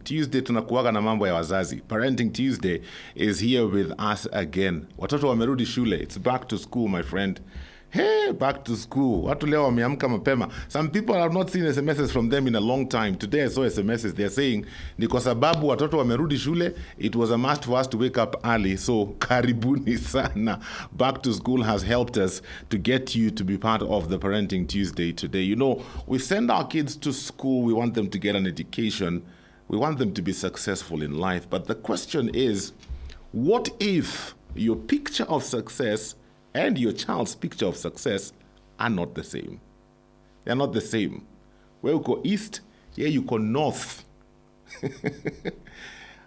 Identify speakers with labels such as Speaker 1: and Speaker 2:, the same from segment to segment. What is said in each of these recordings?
Speaker 1: Tuesday tunakuaga na mambo ya wazazi. Parenting Tuesday is here with us again. Watoto wamerudi shule. It's back to school, my friend. Hey, back to school. Watu leo wameamka mapema. Some people have not seen SMSs from them in a long time. Today I saw SMSs. They're saying, ni kwa sababu watoto wamerudi shule, it was a must for us to wake up early. So, karibuni sana. Back to school has helped us to get you to be part of the Parenting Tuesday today. You know, we send our kids to school. We want them to get an education. We want them to be successful in life. But the question is, what if your picture of success and your child's picture of success are not the same? They're not the same. Where you go east, here you go north.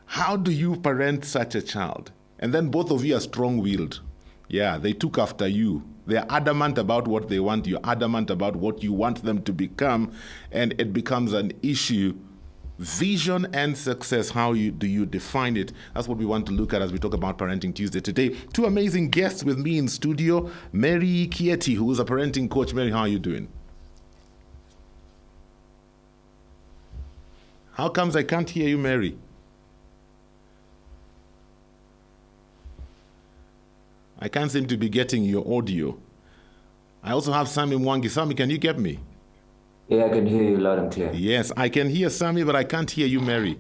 Speaker 1: How do you parent such a child? And then both of you are strong-willed. Yeah, they took after you. They're adamant about what they want. You're adamant about what you want them to become. And it becomes an issue. Vision and success, how do you define it? That's what we want to look at as we talk about Parenting Tuesday today. Two amazing guests with me in studio. Mary Kieti, who is a parenting coach. Mary, how are you doing? How comes I can't hear you, Mary? I can't seem to be getting your audio. I also have Sammy Mwangi. Sammy, can you get me?
Speaker 2: Yeah, I can hear you loud and clear.
Speaker 1: Yes, I can hear Sammy, but I can't hear you, Mary.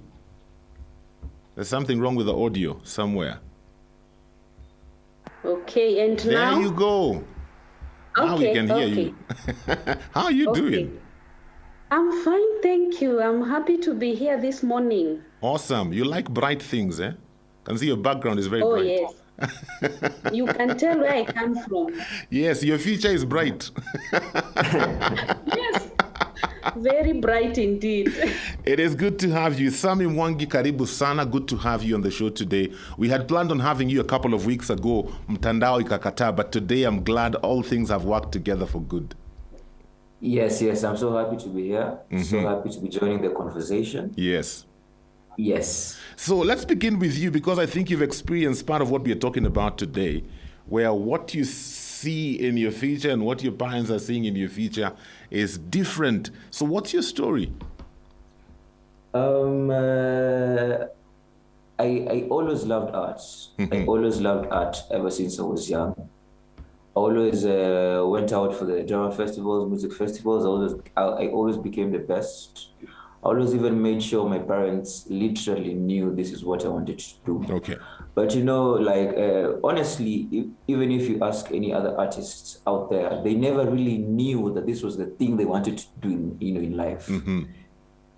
Speaker 1: There's something wrong with the audio somewhere.
Speaker 3: Okay, and
Speaker 1: there
Speaker 3: now?
Speaker 1: There you go. Now we can hear you. How are you doing?
Speaker 3: I'm fine, thank you. I'm happy to be here this morning.
Speaker 1: Awesome. You like bright things, eh? Can see your background is very bright.
Speaker 3: Oh, yes. You can tell where I come from.
Speaker 1: Yes, your future is bright.
Speaker 3: Yes. Very bright indeed.
Speaker 1: It is good to have you. Sammy Mwangi, karibu sana. Good to have you on the show today. We had planned on having you a couple of weeks ago, mtandao ikakataa, but today I'm glad all things have worked together for good.
Speaker 2: Yes, I'm so happy to be here. Mm-hmm. So happy to be joining the conversation.
Speaker 1: Yes.
Speaker 2: So
Speaker 1: let's begin with you, because I think you've experienced part of what we're talking about today, where what you see in your future and what your parents are seeing in your future is different. So what's your story?
Speaker 2: I always loved arts.
Speaker 1: Mm-hmm.
Speaker 2: I always loved art ever since I was young. I always went out for the drama festivals, music festivals. I always became the best. I always even made sure my parents literally knew this is what I wanted to do.
Speaker 1: Okay.
Speaker 2: But honestly, even if you ask any other artists out there, they never really knew that this was the thing they wanted to do in life.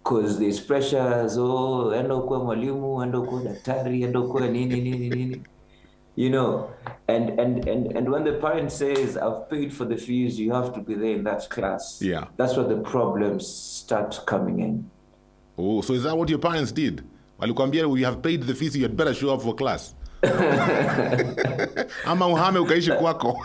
Speaker 2: Because there's pressures, enda kuwa mwalimu, enda kuwa daktari, enda kuwa nini. And when the parent says, I've paid for the fees, you have to be there in that class.
Speaker 1: Yeah.
Speaker 2: That's where the problems start coming in.
Speaker 1: Oh, so is that what your parents did? Walikuambia, we have paid the fees, you had better show up for class. Ama uhame ukaishi kwako.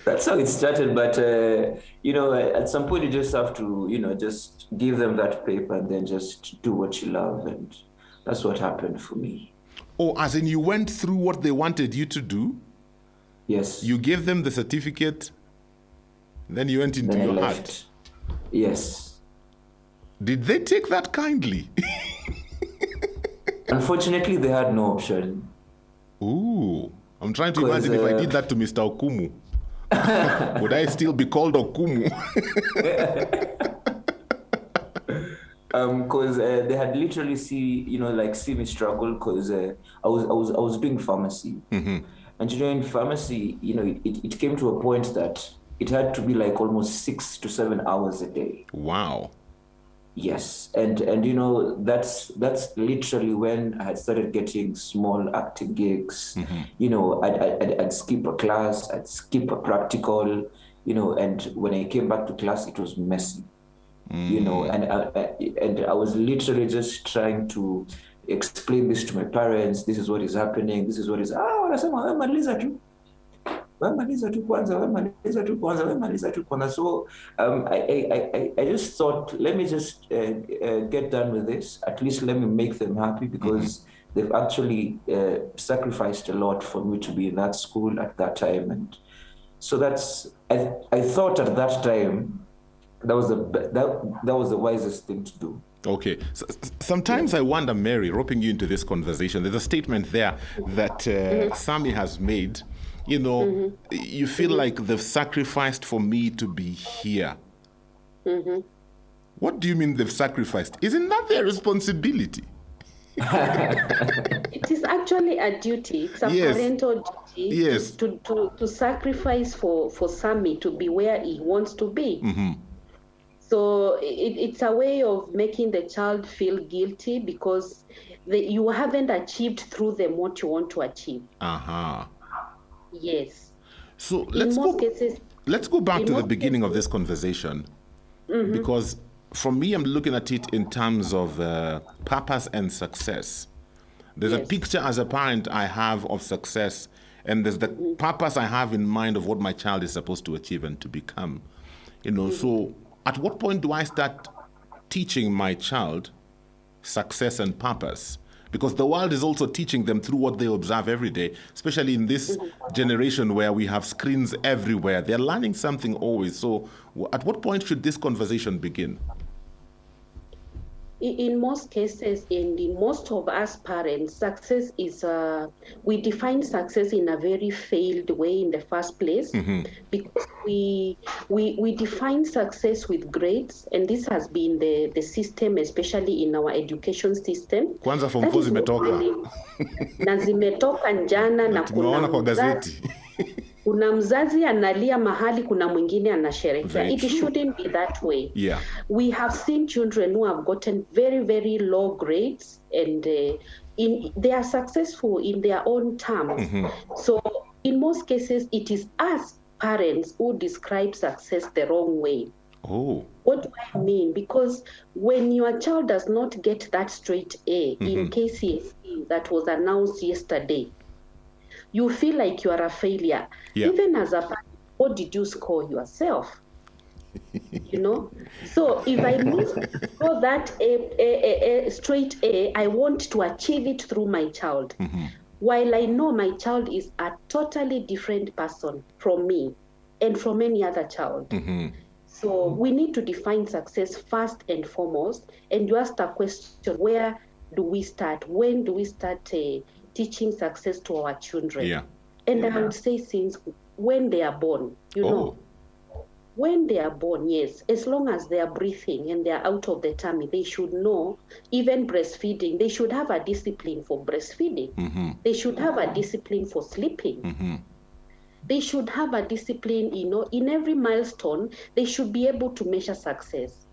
Speaker 2: That's how it started, but at some point you just have to, just give them that paper and then just do what you love, and that's what happened for me.
Speaker 1: Oh, as in you went through what they wanted you to do?
Speaker 2: Yes.
Speaker 1: You gave them the certificate, then you went into your heart.
Speaker 2: Yes.
Speaker 1: Did they take that kindly?
Speaker 2: Unfortunately, they had no option.
Speaker 1: Ooh, I'm trying to imagine if I did that to Mr. Okumu. Would I still be called Okumu?
Speaker 2: Because they had literally see me struggle, because I was doing pharmacy.
Speaker 1: Mm-hmm.
Speaker 2: And in pharmacy, it came to a point that it had to be like almost 6 to 7 hours a day.
Speaker 1: Wow.
Speaker 2: Yes, and that's literally when I had started getting small acting gigs.
Speaker 1: Mm-hmm.
Speaker 2: I'd skip a class, I'd skip a practical, and when I came back to class, it was messy. And I was literally just trying to explain this to my parents. This is what is happening. This is what is. Wanasema wemaliza tu. So I just thought, let me just get done with this. At least let me make them happy, because they've actually sacrificed a lot for me to be in that school at that time. And so I thought at that time that was the wisest thing to do.
Speaker 1: Okay. So, sometimes I wonder, Mary, roping you into this conversation, there's a statement there that Sammy has made. You know, you feel like they've sacrificed for me to be here. What do you mean they've sacrificed? Isn't that their responsibility?
Speaker 3: It is actually a duty. It's a parental duty to sacrifice for Sammy to be where he wants to be. So it's a way of making the child feel guilty because you haven't achieved through them what you want to achieve. Yes.
Speaker 1: So let's go back to the beginning of this conversation, because for me, I'm looking at it in terms of purpose and success. There's a picture as a parent I have of success, and there's the purpose I have in mind of what my child is supposed to achieve and to become. You know, so at what point do I start teaching my child success and purpose? Because the world is also teaching them through what they observe every day, especially in this generation where we have screens everywhere. They're learning something always. So at what point should this conversation begin?
Speaker 3: In most cases, and in most of us parents, success is, we define success in a very failed way in the first place, because we define success with grades, and this has been the system, especially in our education system.
Speaker 1: Kwanza form 4 zimetoka.
Speaker 3: Na zimetoka njana na
Speaker 1: tumeona kwa gazeti.
Speaker 3: Kuna mzazi analia mahali, kuna mwingine anasherehekea. It shouldn't be that way.
Speaker 1: Yeah.
Speaker 3: We have seen children who have gotten very, very low grades, and they are successful in their own terms. So in most cases, it is us parents who describe success the wrong way.
Speaker 1: Oh.
Speaker 3: What do I mean? Because when your child does not get that straight A in KCSE that was announced yesterday, you feel like you are a failure.
Speaker 1: Yeah.
Speaker 3: Even as a parent, what did you score yourself? You know? So if I miss for that a straight A, I want to achieve it through my child. While I know my child is a totally different person from me and from any other child. So we need to define success first and foremost. And you asked a question, where do we start? When do we start teaching success to our children?
Speaker 1: Yeah.
Speaker 3: And I would say since when they are born, you know. When they are born, yes, as long as they are breathing and they are out of the tummy, they should know, even breastfeeding, they should have a discipline for breastfeeding. They should have a discipline for sleeping. They should have a discipline, you know, in every milestone, they should be able to measure success.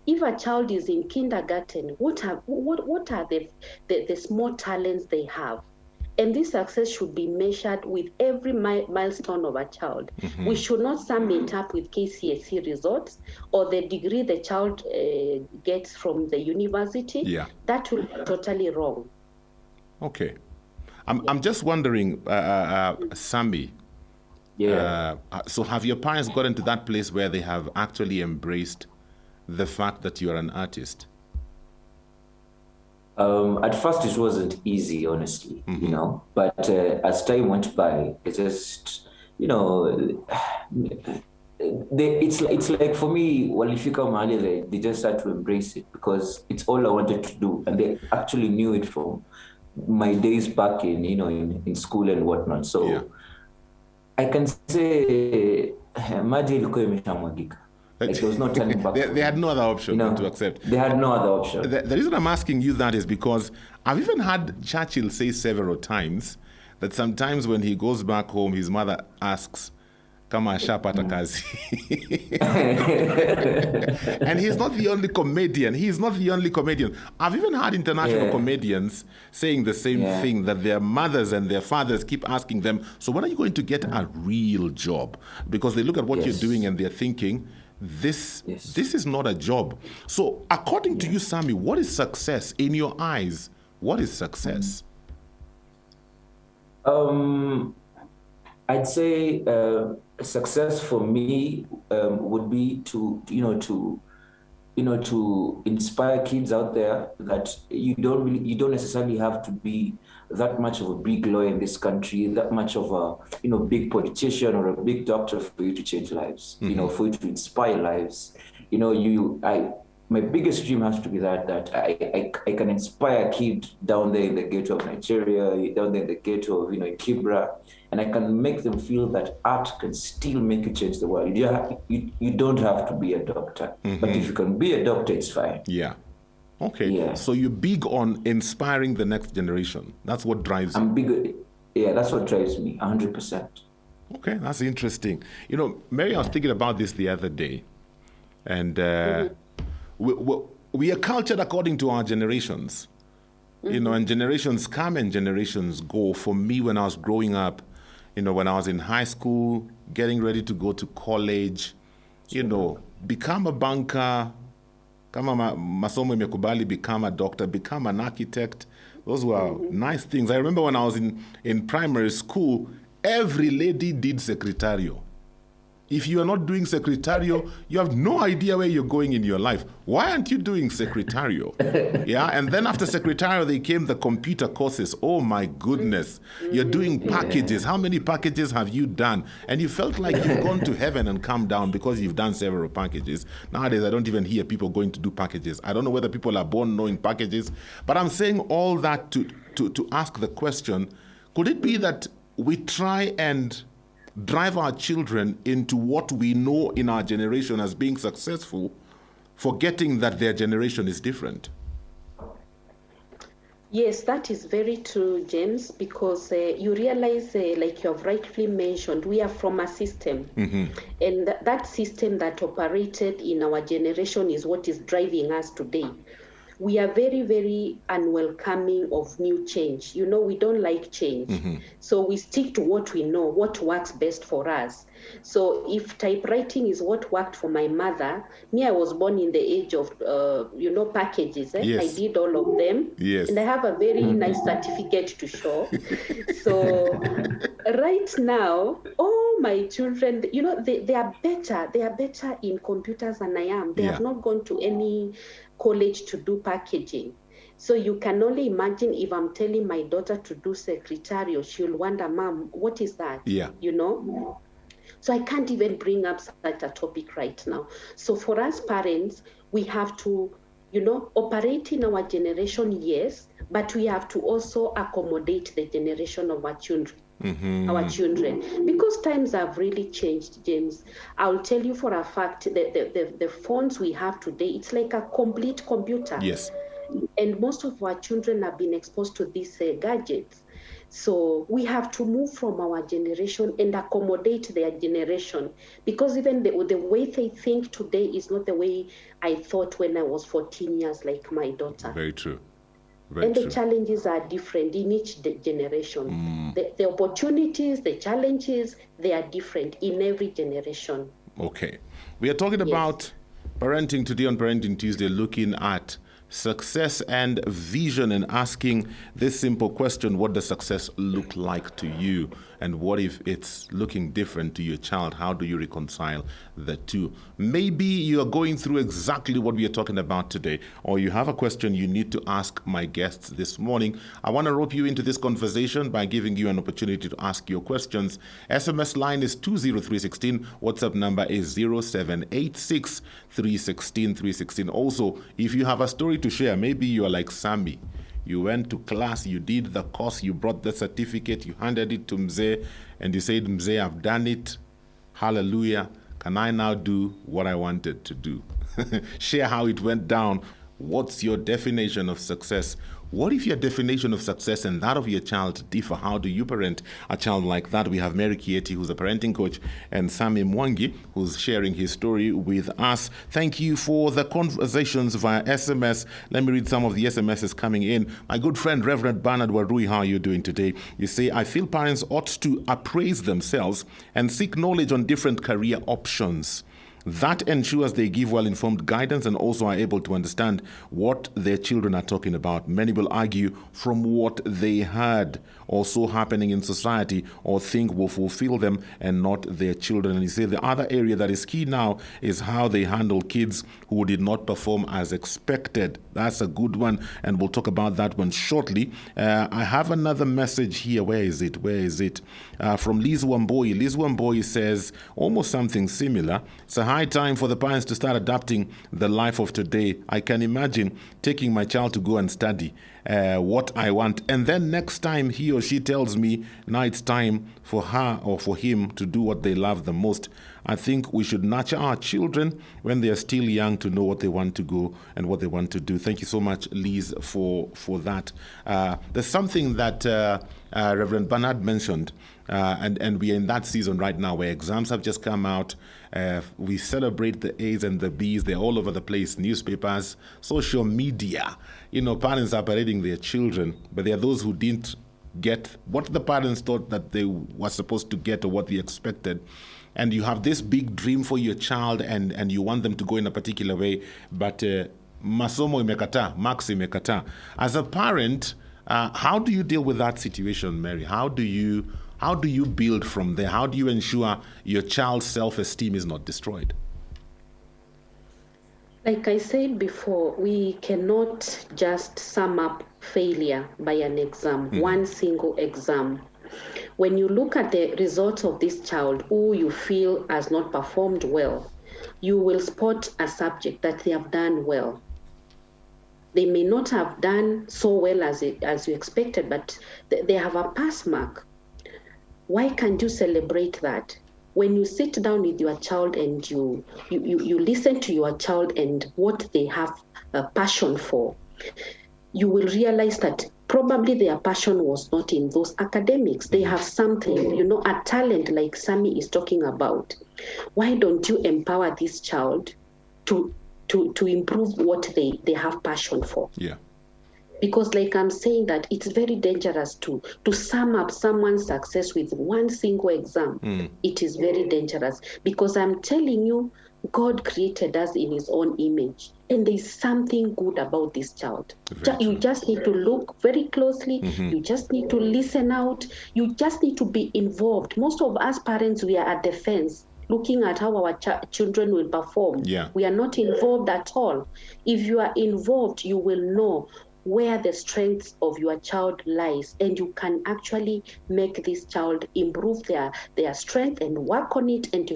Speaker 3: If a child is in kindergarten, what are the small talents they have? And this success should be measured with every milestone of a child. We should not sum it up with KCSE results or the degree the child gets from the university.
Speaker 1: Yeah.
Speaker 3: That will be totally wrong.
Speaker 1: Okay. I'm just wondering, Sammy, so have your parents gotten to that place where they have actually embraced the fact that you are an artist?
Speaker 2: At first, it wasn't easy, honestly, you know. But as time went by, it just, you know, it's like for me, walifika mahali they just had to embrace it because it's all I wanted to do, and they actually knew it from my days back in, you know, in school and whatnot. So I can say, maji ilikuwa imeshamwagika. Like there was no turning back.
Speaker 1: They had no other option than to accept.
Speaker 2: They had no other option.
Speaker 1: The reason I'm asking you that is because I've even had Churchill say several times that sometimes when he goes back home, his mother asks, kama ashapata kazi. And he's not the only comedian. I've even had international comedians saying the same thing, that their mothers and their fathers keep asking them, so when are you going to get a real job? Because they look at what you're doing and they're thinking, this is not a job. So according to you, Sammy, what is success in your eyes? What is success?
Speaker 2: I'd say success for me would be to inspire kids out there that you don't necessarily have to be that much of a big lawyer in this country, that much of a big politician or a big doctor for you to change lives, you know, for you to inspire lives. my biggest dream has to be that I can inspire a kid down there in the ghetto of Nigeria, down there in the ghetto of, in Kibra, and I can make them feel that art can still make you change the world. You don't have to be a doctor, but if you can be a doctor, it's fine.
Speaker 1: Yeah. Okay.
Speaker 2: Yeah.
Speaker 1: So you're big on inspiring the next generation. That's what drives you.
Speaker 2: I'm big. Yeah, that's what drives me, 100%.
Speaker 1: Okay, that's interesting. Mary, I was thinking about this the other day, and we are cultured according to our generations, and generations come and generations go. For me, when I was growing up, when I was in high school, getting ready to go to college, become a banker, kama masomo imekubali, become a doctor, become an architect. Those were nice things. I remember when I was in primary school, every lady did secretarial. If you are not doing secretarial, you have no idea where you're going in your life. Why aren't you doing secretarial? Yeah, and then after secretarial, they came the computer courses. Oh my goodness. You're doing packages. How many packages have you done? And you felt like you've gone to heaven and come down because you've done several packages. Nowadays, I don't even hear people going to do packages. I don't know whether people are born knowing packages, but I'm saying all that to ask the question, could it be that we try and drive our children into what we know in our generation as being successful, forgetting that their generation is different?
Speaker 3: Yes, that is very true, James, because you realize, like you have rightly mentioned, we are from a system. And that system that operated in our generation is what is driving us today. We are very, very unwelcoming of new change. We don't like change. So we stick to what we know, what works best for us. So if typewriting is what worked for my mother, I was born in the age of, packages.
Speaker 1: Yes.
Speaker 3: I did all of them.
Speaker 1: Yes.
Speaker 3: And I have a very nice certificate to show. So right now, all my children, they are better. They are better in computers than I am. They have not gone to any college to do packaging. So you can only imagine if I'm telling my daughter to do secretarial, she'll wonder, Mom, what is that?
Speaker 1: Yeah.
Speaker 3: So I can't even bring up such a topic right now. So for us parents, we have to, operate in our generation, yes, but we have to also accommodate the generation of our children. Our children, because times have really changed, James. I'll tell you for a fact that the phones we have today, it's like a complete computer.
Speaker 1: Yes.
Speaker 3: And most of our children have been exposed to these gadgets. So we have to move from our generation and accommodate their generation, because even the way they think today is not the way I thought when I was 14 years, like my daughter.
Speaker 1: Very true.
Speaker 3: The challenges are different in each generation. The opportunities, the challenges, they are different in every generation.
Speaker 1: Okay. We are talking about parenting today on Parenting Tuesday, looking at success and vision and asking this simple question: what does success look like to you? And what if it's looking different to your child? How do you reconcile the two? Maybe you are going through exactly what we are talking about today, or you have a question you need to ask my guests this morning. I want to rope you into this conversation by giving you an opportunity to ask your questions. SMS line is 20316. WhatsApp number is 0786 316 316. Also, if you have a story to share, maybe you are like Sammy. You went to class, you did the course, you brought the certificate, you handed it to Mzee, and you said, Mzee, I've done it. Hallelujah. Can I now do what I wanted to do? Share how it went down. What's your definition of success? What if your definition of success and that of your child differ? How do you parent a child like that? We have Mary Kieti, who's a parenting coach, and Sammy Mwangi, who's sharing his story with us. Thank you for the conversations via SMS. Let me read some of the SMSs coming in. My good friend, Reverend Bernard Warui, how are you doing today? You say, I feel parents ought to appraise themselves and seek knowledge on different career options. That ensures they give well-informed guidance and also are able to understand what their children are talking about. Many will argue from what they heard also happening in society or think will fulfill them and not their children. And you say the other area that is key now is how they handle kids who did not perform as expected. That's a good one, and we'll talk about that one shortly. I have another message here. Where is it? From Liz Wamboi. Liz Wamboi says almost something similar. So high time for the parents to start adapting the life of today. I can imagine taking my child to go and study what I want. And then next time he or she tells me now it's time for her or for him to do what they love the most. I think we should nurture our children when they are still young to know what they want to go and what they want to do. Thank you so much, Liz, for that. There's something that Reverend Bernard mentioned, and we are in that season right now where exams have just come out. We celebrate the A's and the B's. They're all over the place, newspapers, social media. Parents are parading their children, but there are those who didn't get what the parents thought that they were supposed to get or what they expected. And you have this big dream for your child and you want them to go in a particular way, but masomo imekata, marks imekata. As a parent, how do you deal with that situation, Mary? How do you build from there? How do you ensure your child's self-esteem is not destroyed?
Speaker 3: Like I said before, we cannot just sum up failure by an exam, one single exam. When you look at the results of this child who you feel has not performed well, you will spot a subject that they have done well. They may not have done so well as you expected, but they have a pass mark. Why can't you celebrate that? When you sit down with your child and you listen to your child and what they have a passion for, you will realize that probably their passion was not in those academics. They have something, a talent like Sammy is talking about. Why don't you empower this child to improve what they have passion for?
Speaker 1: Yeah.
Speaker 3: Because like I'm saying that it's very dangerous to sum up someone's success with one single exam. It is very dangerous because I'm telling you, God created us in his own image. And there's something good about this child. You just need to look very closely. You just need to listen out. You just need to be involved. Most of us parents, we are at the fence, looking at how our children will perform.
Speaker 1: Yeah.
Speaker 3: We are not involved at all. If you are involved, you will know where the strengths of your child lies, and you can actually make this child improve their strength and work on it, and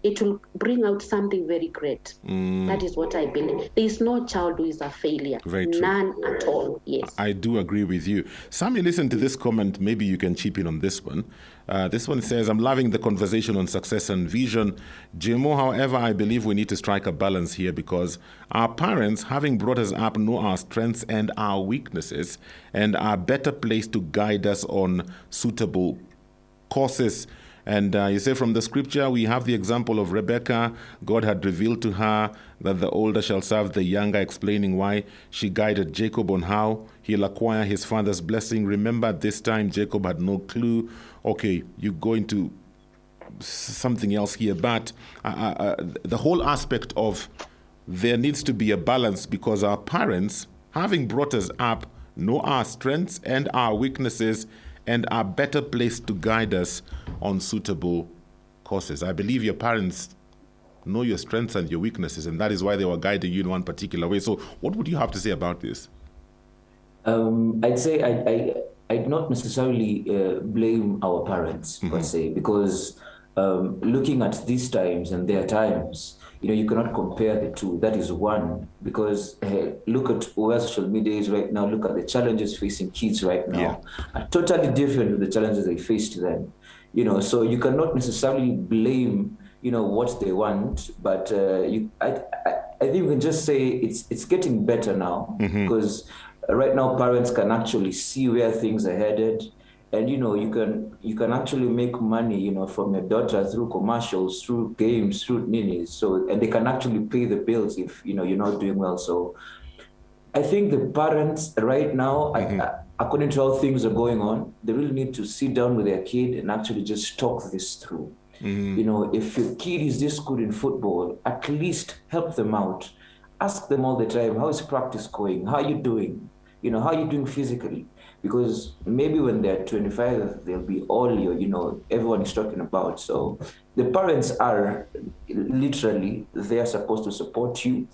Speaker 3: it will bring out something very great. That is what I believe. There is no child who is a failure.
Speaker 1: Very true.
Speaker 3: None at all. Yes.
Speaker 1: I do agree with you. Sammy, listen to this comment. Maybe you can chip in on this one. This one says, I'm loving the conversation on success and vision. Jimo, however, I believe we need to strike a balance here because our parents, having brought us up, know our strengths and our weaknesses and are better placed to guide us on suitable courses. And you say from the scripture, we have the example of Rebecca. God had revealed to her that the older shall serve the younger, explaining why. She guided Jacob on how he'll acquire his father's blessing. Remember, this time Jacob had no clue. Okay, you go into something else here. But the whole aspect of there needs to be a balance because our parents, having brought us up, know our strengths and our weaknesses and are better placed to guide us on suitable courses. I believe your parents know your strengths and your weaknesses, and that is why they were guiding you in one particular way. So what would you have to say about this?
Speaker 2: I'd say I'd not necessarily blame our parents, per se, because looking at these times and their times, you cannot compare the two. That is one, because look at where social media is right now. Look at the challenges facing kids right now. Are totally different to the challenges they faced then. So you cannot necessarily blame, what they want, but I think you can just say it's getting better now because right now parents can actually see where things are headed. And you can actually make money, from your daughter through commercials, through games, through ninis. So and they can actually pay the bills if you're not doing well. So I think the parents right now, according to how things are going on, they really need to sit down with their kid and actually just talk this through. If your kid is this good in football, at least help them out. Ask them all the time, how is practice going? How are you doing? How are you doing physically? Because maybe when they're 25, they'll be all everyone is talking about. So the parents are literally, they are supposed to support you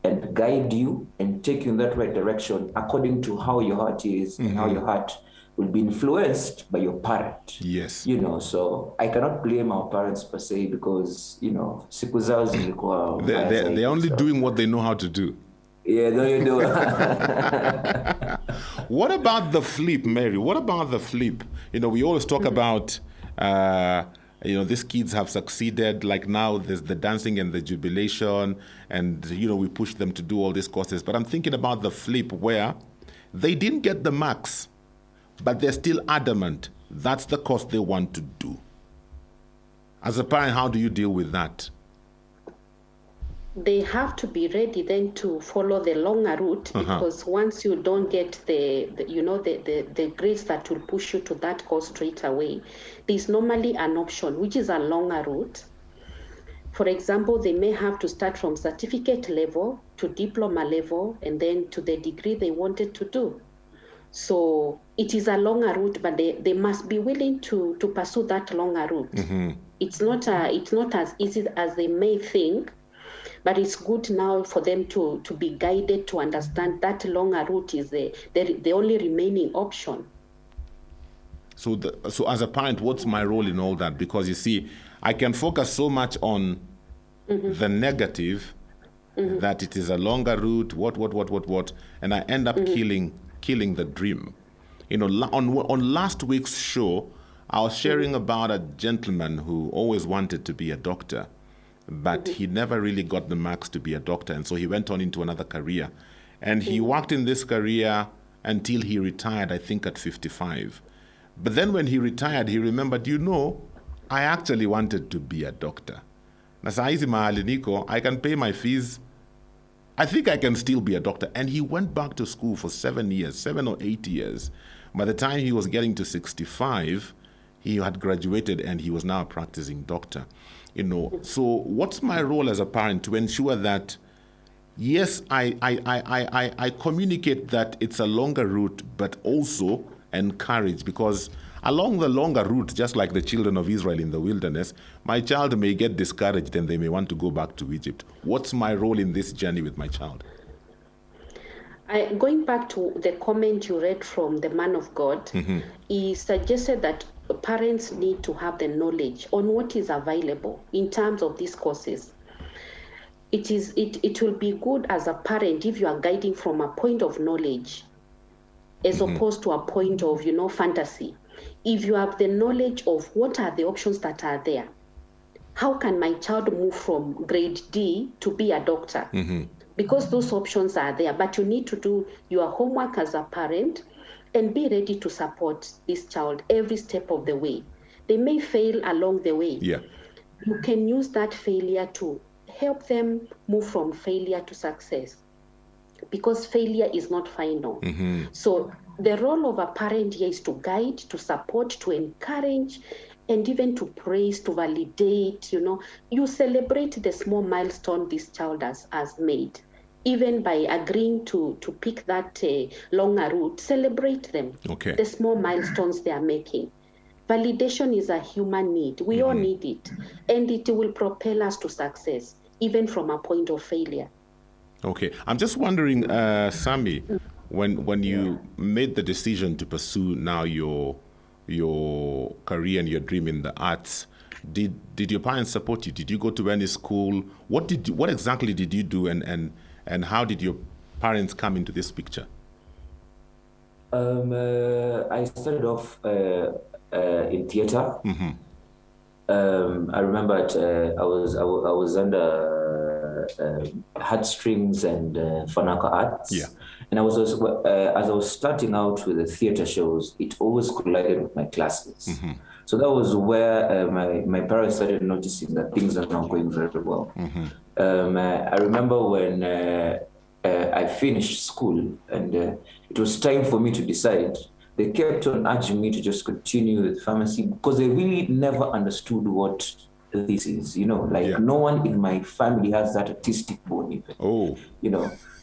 Speaker 2: and guide you and take you in that right direction according to how your heart is and how your heart will be influenced by your parent.
Speaker 1: Yes.
Speaker 2: So I cannot blame our parents per se because, siku zao zilikuwa mbaya
Speaker 1: They're
Speaker 2: zaidi,
Speaker 1: only
Speaker 2: so.
Speaker 1: doing what they know how to do.
Speaker 2: Yeah, no, you do.
Speaker 1: What about the flip, Mary? What about the flip? We always talk about, these kids have succeeded. Like now there's the dancing and the jubilation and, we push them to do all these courses. But I'm thinking about the flip where they didn't get the marks, but they're still adamant that's the course they want to do. As a parent, how do you deal with that?
Speaker 3: They have to be ready then to follow the longer route, because once you don't get the grades that will push you to that course straight away, there's normally an option, which is a longer route. For example, they may have to start from certificate level to diploma level and then to the degree they wanted to do. So it is a longer route, but they must be willing to pursue that longer route. It's not as easy as they may think. But it's good now for them to be guided to understand that longer route is the only remaining option.
Speaker 1: So as a parent, what's my role in all that? Because you see, I can focus so much on the negative, that it is a longer route, what, and I end up killing the dream. On last week's show, I was sharing about a gentleman who always wanted to be a doctor, but he never really got the marks to be a doctor, and so he went on into another career. And he worked in this career until he retired, I think at 55. But then when he retired, he remembered, I actually wanted to be a doctor. Na saa hizi mahali niko, I can pay my fees. I think I can still be a doctor. And he went back to school for 7 or 8 years. By the time he was getting to 65, he had graduated and he was now a practicing doctor. So what's my role as a parent to ensure that, yes, I communicate that it's a longer route, but also encourage, because along the longer route, just like the children of Israel in the wilderness, my child may get discouraged and they may want to go back to Egypt. What's my role in this journey with my child?
Speaker 3: Going back to the comment you read from the man of God, he suggested that parents need to have the knowledge on what is available in terms of these courses. It will be good as a parent if you are guiding from a point of knowledge as opposed to a point of, fantasy. If you have the knowledge of what are the options that are there, how can my child move from grade D to be a doctor? Because those options are there, but you need to do your homework as a parent and be ready to support this child every step of the way. They may fail along the way.
Speaker 1: Yeah.
Speaker 3: You can use that failure to help them move from failure to success, because failure is not final. So the role of a parent here is to guide, to support, to encourage, and even to praise, to validate. You celebrate the small milestone this child has made. Even by agreeing to pick that longer route, celebrate them.
Speaker 1: Okay.
Speaker 3: The small milestones they are making. Validation is a human need. We all need it. And it will propel us to success, even from a point of failure.
Speaker 1: Okay. I'm just wondering, Sammy, when you made the decision to pursue now your career and your dream in the arts, did your parents support you? Did you go to any school? What exactly did you do, and how did your parents come into this picture?
Speaker 2: I started off in theater. I remember I was under Heartstrings and Fanaka Arts.
Speaker 1: Yeah.
Speaker 2: And as I was starting out with the theater shows, it always collided with my classes. So that was where my parents started noticing that things are not going very well. I remember when I finished school and it was time for me to decide, they kept on urging me to just continue with pharmacy because they really never understood what this is. No one in my family has that artistic bone even.
Speaker 1: Oh.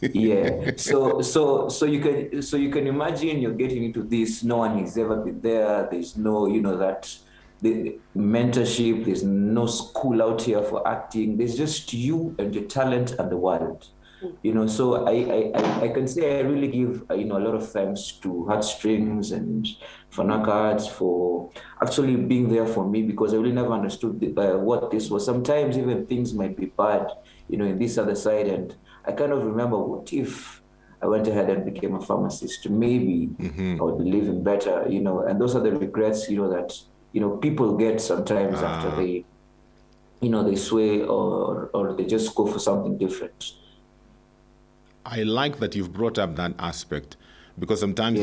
Speaker 2: Yeah. So you can imagine you're getting into this. No one has ever been there. There's no, that the mentorship. There's no school out here for acting. There's just you and your talent and the world. So I can say I really give, a lot of thanks to Heartstrings and Fanacards for actually being there for me, because I really never understood what this was. Sometimes even things might be bad, in this other side. And I kind of remember, what if I went ahead and became a pharmacist? Maybe I would be living better, and those are the regrets, that, people get sometimes after they sway, or they just go for something different.
Speaker 1: I like that you've brought up that aspect, because sometimes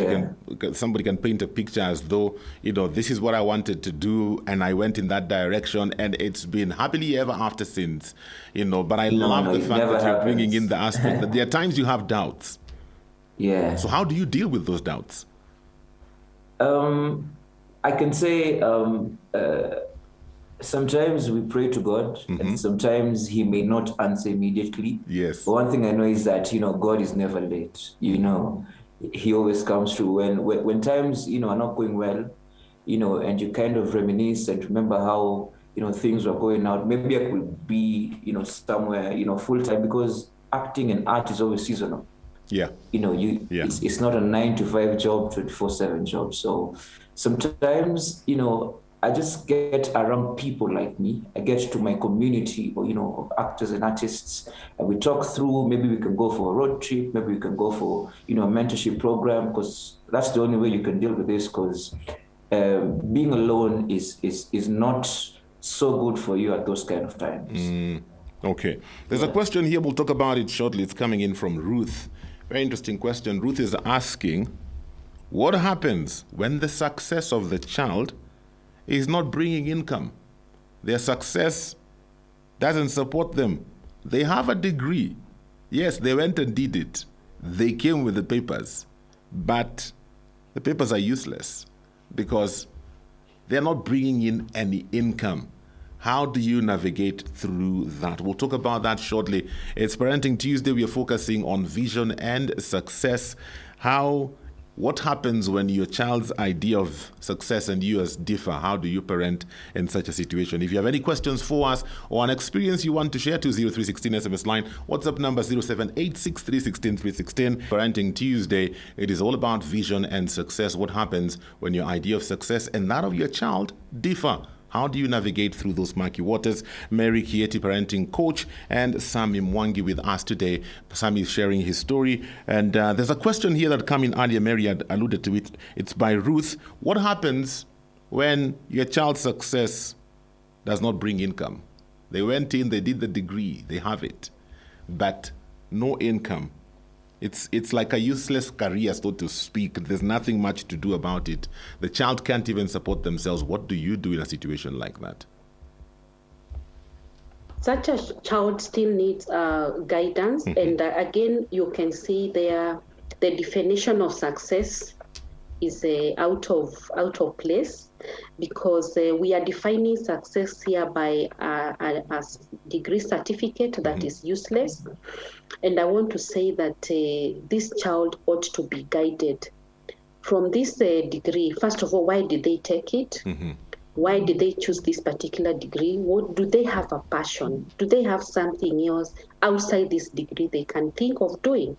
Speaker 1: somebody can paint a picture as though, this is what I wanted to do and I went in that direction and it's been happily ever after since, but I love the fact that you're bringing in the aspect that there are times you have doubts.
Speaker 2: Yeah.
Speaker 1: So how do you deal with those doubts?
Speaker 2: I can say sometimes we pray to God, and sometimes He may not answer immediately.
Speaker 1: Yes.
Speaker 2: But one thing I know is that, God is never late. He always comes through. When times, are not going well, and you kind of reminisce and remember how, things were going out. Maybe I could be, somewhere, full time, because acting and art is always seasonal.
Speaker 1: Yeah.
Speaker 2: It's not a 9-to-5 job, 24/7 job. So sometimes, I just get around people like me. I get to my community, or, of actors and artists, and we talk through. Maybe we can go for a road trip. Maybe we can go for, a mentorship program, because that's the only way you can deal with this. Because being alone is not so good for you at those kind of times.
Speaker 1: Okay. There's a question here. We'll talk about it shortly. It's coming in from Ruth. Very interesting question. Ruth is asking, what happens when the success of the child is not bringing income? Their success doesn't support them. They have a degree. Yes, they went and did it. They came with the papers, but the papers are useless because they're not bringing in any income. How do you navigate through that? We'll talk about that shortly. It's Parenting Tuesday. We are focusing on vision and success. What happens when your child's idea of success and yours differ? How do you parent in such a situation? If you have any questions for us or an experience you want to share, 20316 SMS line, WhatsApp number 0786316316. Parenting Tuesday, it is all about vision and success. What happens when your idea of success and that of your child differ? How do you navigate through those murky waters? Mary Kieti, parenting coach, and Sami Mwangi with us today. Sami is sharing his story. And there's a question here that came in earlier. Mary had alluded to it. It's by Ruth. What happens when your child's success does not bring income? They went in, they did the degree, they have it, but no income. It's like a useless career, so to speak. There's nothing much to do about it. The child can't even support themselves. What do you do in a situation like that?
Speaker 3: Such a child still needs guidance. And again, you can see there the definition of success is out of place, because we are defining success here by a degree certificate that is useless. And I want to say that this child ought to be guided from this degree. First of all, why did they take it? Why did they choose this particular degree? What do they have a passion? Do they have something else outside this degree they can think of doing?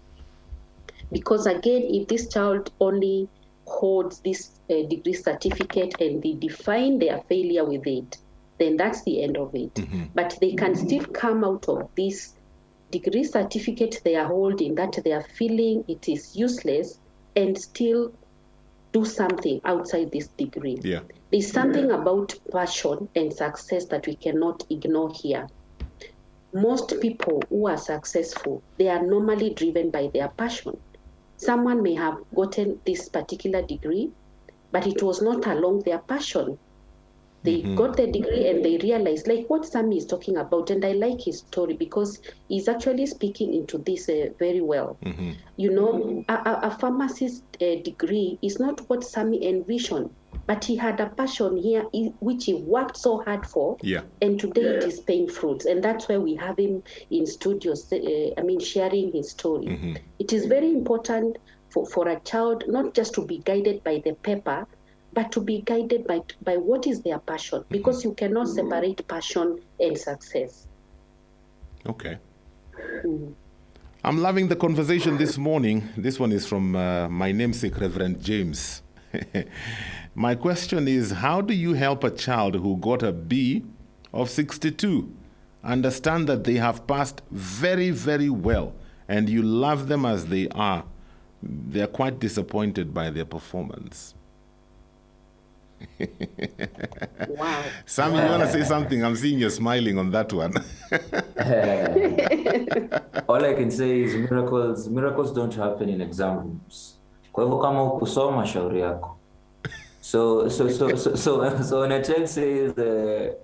Speaker 3: Because again, if this child only holds this degree certificate and they define their failure with it, then that's the end of it. But they can still come out of this degree certificate they are holding that they are feeling it is useless and still do something outside this degree. There's something about passion and success that we cannot ignore here. Most people who are successful, they are normally driven by their passion. Someone may have gotten this particular degree, but it was not along their passion. They got the degree and they realized, like what Sami is talking about, and I like his story because he's actually speaking into this very well. A pharmacist degree is not what Sami envisioned, but he had a passion here which he worked so hard for, and today it is paying fruits. And that's why we have him in studios, sharing his story. It is very important for a child not just to be guided by the paper, but to be guided by what is their passion, because you cannot separate passion and success.
Speaker 1: Okay. I'm loving the conversation this morning. This one is from my namesake, Reverend James. My question is, how do you help a child who got a B of 62 understand that they have passed very, very well and you love them as they are? They're quite disappointed by their performance.
Speaker 3: Wow.
Speaker 1: Sammy, you want to say something? I'm seeing you smiling on that one.
Speaker 2: All I can say is miracles don't happen in exam rooms. Kwa hivyo kama ukusoma shauri yako. So when a child says that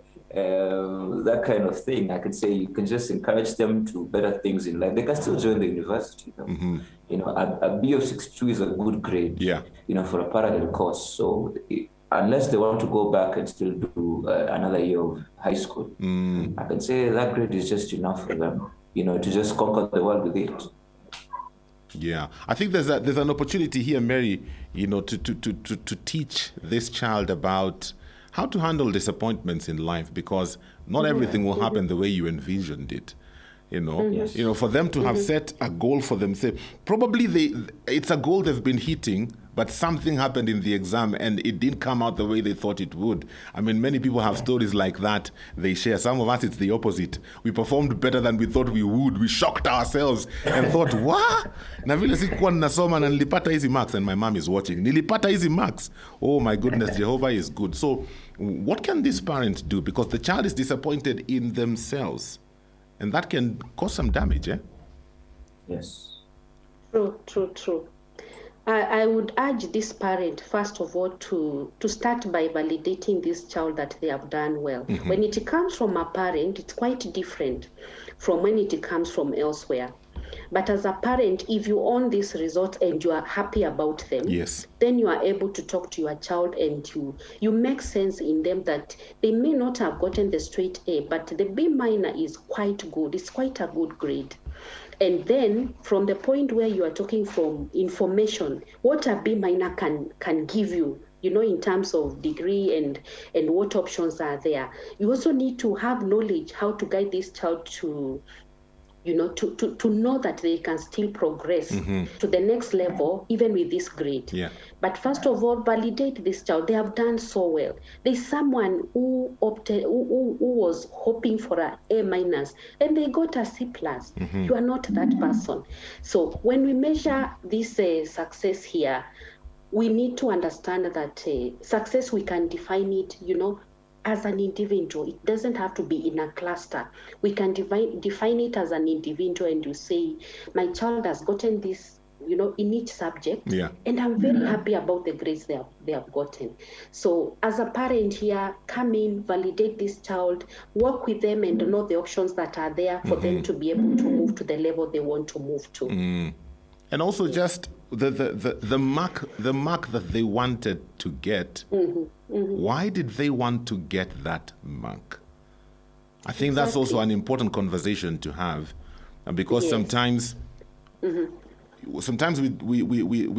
Speaker 2: kind of thing, I can say you can just encourage them to better things in life. They can still join the university. You know, a B of 62 is a good grade.
Speaker 1: Yeah.
Speaker 2: You know, for a parallel course. So unless they want to go back and still do another year of high school, I can say that grade is just enough for them. You know, to just conquer the world with it.
Speaker 1: Yeah, I think there's an opportunity here, Mary, you know, to teach this child about how to handle disappointments in life, because not everything will happen the way you envisioned it. You know, you know, for them to have set a goal for themselves, probably it's a goal they've been hitting, but something happened in the exam and it didn't come out the way they thought it would. I mean, many people have stories like that they share. Some of us, it's the opposite. We performed better than we thought we would. We shocked ourselves and thought, what? Na vile sikuwa ninasoma na nilipata hizi marks, and my mom is watching. Nilipata hizi marks. Oh my goodness, Jehovah is good. So what can this parent do? Because the child is disappointed in themselves. And that can cause some damage, eh?
Speaker 2: Yes.
Speaker 3: True. I would urge this parent, first of all, to start by validating this child that they have done well. When it comes from a parent, it's quite different from when it comes from elsewhere. But as a parent, if you own these results and you are happy about them,
Speaker 1: yes,
Speaker 3: then you are able to talk to your child and you make sense in them that they may not have gotten the straight A, but the B minor is quite good. It's quite a good grade. And then from the point where you are talking from information, what a B minor can give you, you know, in terms of degree and what options are there. You also need to have knowledge how to guide this child to, you know, to know that they can still progress to the next level, even with this grade.
Speaker 1: Yeah.
Speaker 3: But first of all, validate this child. They have done so well. There's someone who was hoping for an A minus, and they got a C plus. You are not that person. So when we measure this success here, we need to understand that success, we can define it, you know, as an individual. It doesn't have to be in a cluster. We can define it as an individual, and you say, my child has gotten this, you know, in each subject, and I'm very happy about the grades they have gotten. So as a parent here, come in, validate this child, work with them and know the options that are there for them to be able to move to the level they want to move to.
Speaker 1: And also just the mark that they wanted to get. Why did they want to get that mark? I think that's also an important conversation to have, because sometimes we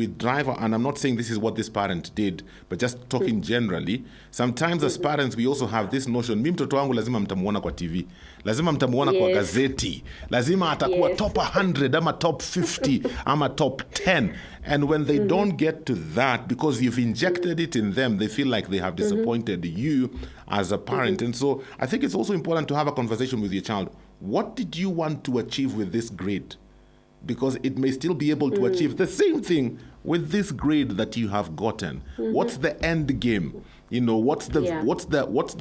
Speaker 1: drive, and I'm not saying this is what this parent did, but just talking generally, sometimes as parents we also have this notion, mi mtoto wangu lazima mtamuona kwa TV, lazima mtamuona kwa gazeti, lazima atakuwa top 100 ama top 50 ama top 10. And when they don't get to that, because you've injected it in them, they feel like they have disappointed you as a parent. And so I think it's also important to have a conversation with your child. What did you want to achieve with this grade? Because it may still be able to achieve the same thing with this grade that you have gotten. What's the end game? You know, what's the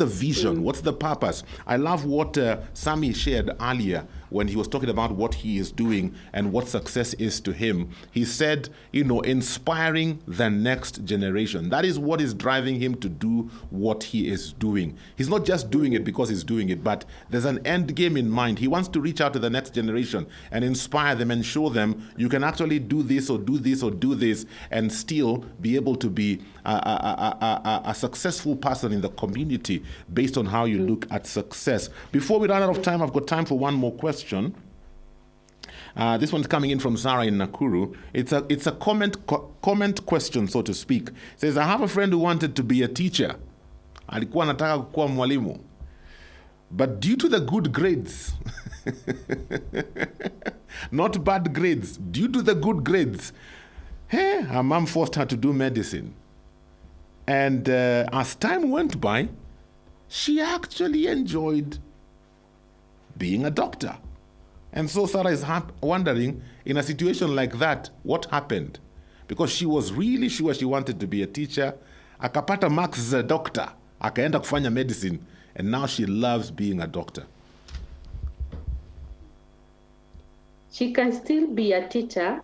Speaker 1: vision? What's the purpose? I love what Sammy shared earlier when he was talking about what he is doing and what success is to him. He said, you know, inspiring the next generation. That is what is driving him to do what he is doing. He's not just doing it because he's doing it, but there's an end game in mind. He wants to reach out to the next generation and inspire them and show them you can actually do this or do this or do this and still be able to be a successful person in the community based on how you look at success. Before we run out of time, I've got time for one more question. This one's coming in from Zara in Nakuru. It's a comment question, so to speak. It says, I have a friend who wanted to be a teacher. Alikuwa anataka kuwa mwalimu. But due to the good grades, not bad grades, due to the good grades. Hey, her mom forced her to do medicine. And as time went by, she actually enjoyed being a doctor. And so Sarah is wondering, in a situation like that, what happened? Because she was really sure she wanted to be a teacher. Akapata marks as a doctor. Akaenda kufanya medicine. And now she loves being a doctor.
Speaker 3: She can still be a teacher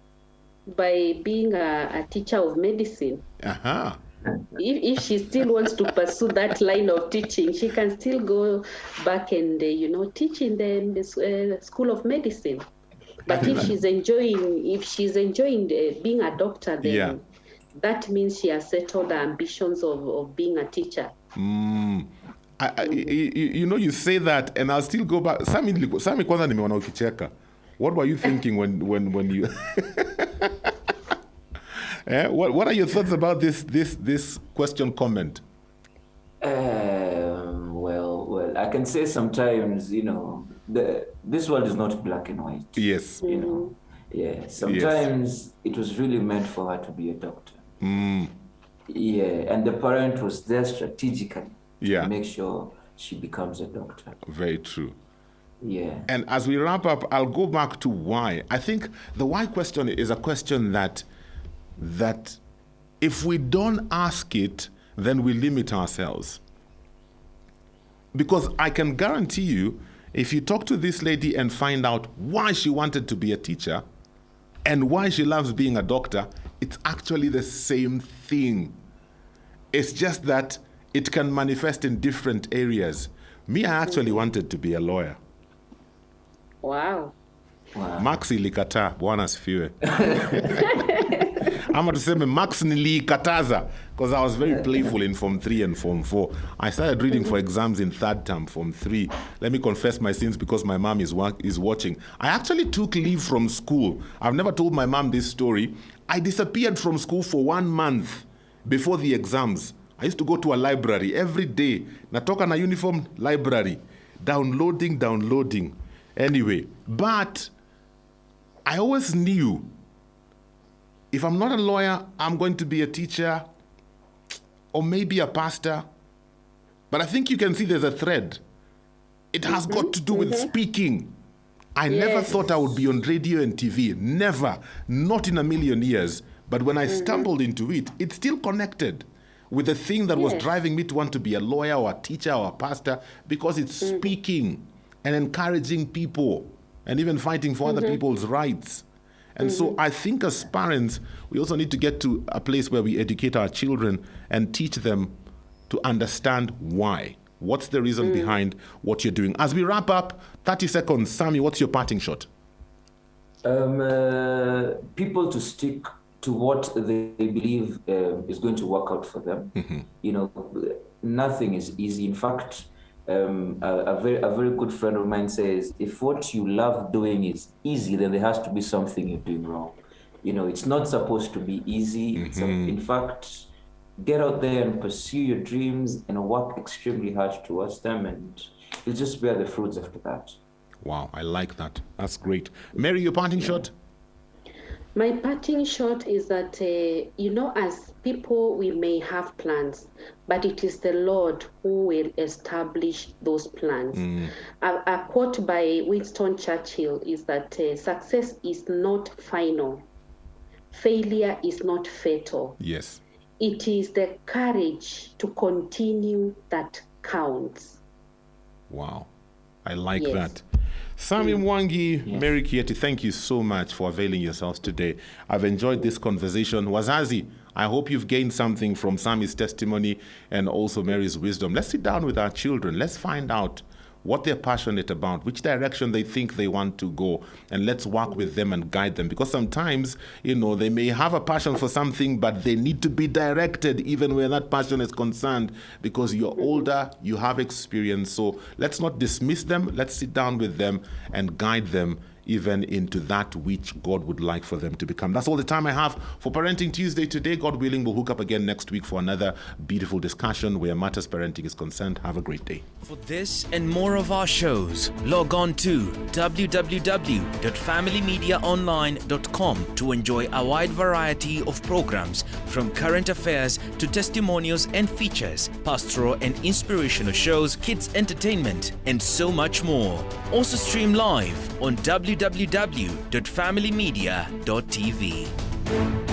Speaker 3: by being a teacher of medicine.
Speaker 1: Uh-huh.
Speaker 3: If she still wants to pursue that line of teaching, she can still go back and teach in the school of medicine. But if she's enjoying being a doctor, then that means she has settled the ambitions of being a teacher.
Speaker 1: You say that, and I'll still go back. Sami kwanza nimeona ukicheka. What were you thinking when you? What are your thoughts about this question comment?
Speaker 2: Well, I can say sometimes, this world is not black and white.
Speaker 1: Yes.
Speaker 2: Sometimes it was really meant for her to be a doctor. Yeah, and the parent was there strategically to make sure she becomes a doctor.
Speaker 1: Very true.
Speaker 2: Yeah.
Speaker 1: And as we wrap up, I'll go back to why. I think the why question is a question that if we don't ask it, then we limit ourselves. Because I can guarantee you, if you talk to this lady and find out why she wanted to be a teacher and why she loves being a doctor, it's actually the same thing. It's just that it can manifest in different areas. Me, I actually wanted to be a lawyer.
Speaker 3: Wow.
Speaker 1: Max ilikataa, Bwana asifiwe. Ama tuseme Max nilikataza, because I was very playful in Form 3 and Form 4. I started reading for exams in third term, Form 3. Let me confess my sins because my mom is watching. I actually took leave from school. I've never told my mom this story. I disappeared from school for 1 month before the exams. I used to go to a library every day. Natoka na uniform, library. Downloading. Anyway, but I always knew if I'm not a lawyer, I'm going to be a teacher or maybe a pastor. But I think you can see there's a thread. It has got to do with speaking. I never thought I would be on radio and TV. Never. Not in a million years. But when I stumbled into it, it's still connected with the thing that was driving me to want to be a lawyer or a teacher or a pastor, because it's speaking and encouraging people and even fighting for other people's rights. And so I think as parents, we also need to get to a place where we educate our children and teach them to understand why. What's the reason behind what you're doing? As we wrap up, 30 seconds. Sammy, what's your parting shot?
Speaker 2: People to stick to what they believe is going to work out for them. Nothing is easy. In fact, a very good friend of mine says, if what you love doing is easy, then there has to be something you're doing wrong. It's not supposed to be easy. In fact, get out there and pursue your dreams and work extremely hard towards them, and you'll just bear the fruits after that.
Speaker 1: Wow, I like that. That's great. Mary, your parting shot?
Speaker 3: My parting shot is that, as people, we may have plans, but it is the Lord who will establish those plans. A quote by Winston Churchill is that success is not final. Failure is not fatal.
Speaker 1: Yes.
Speaker 3: It is the courage to continue that counts.
Speaker 1: Wow. I like that. Sammy Mwangi, Mary Kieti, thank you so much for availing yourselves today. I've enjoyed this conversation. Wazazi, I hope you've gained something from Sammy's testimony and also Mary's wisdom. Let's sit down with our children. Let's find out what they're passionate about, which direction they think they want to go, and let's work with them and guide them. Because sometimes, they may have a passion for something, but they need to be directed even where that passion is concerned, because you're older, you have experience. So let's not dismiss them. Let's sit down with them and guide them even into that which God would like for them to become. That's all the time I have for Parenting Tuesday today. God willing, we'll hook up again next week for another beautiful discussion where matters parenting is concerned. Have a great day.
Speaker 4: For this and more of our shows, log on to www.familymediaonline.com to enjoy a wide variety of programs from current affairs to testimonials and features, pastoral and inspirational shows, kids entertainment, and so much more. Also stream live on www.familymedia.tv.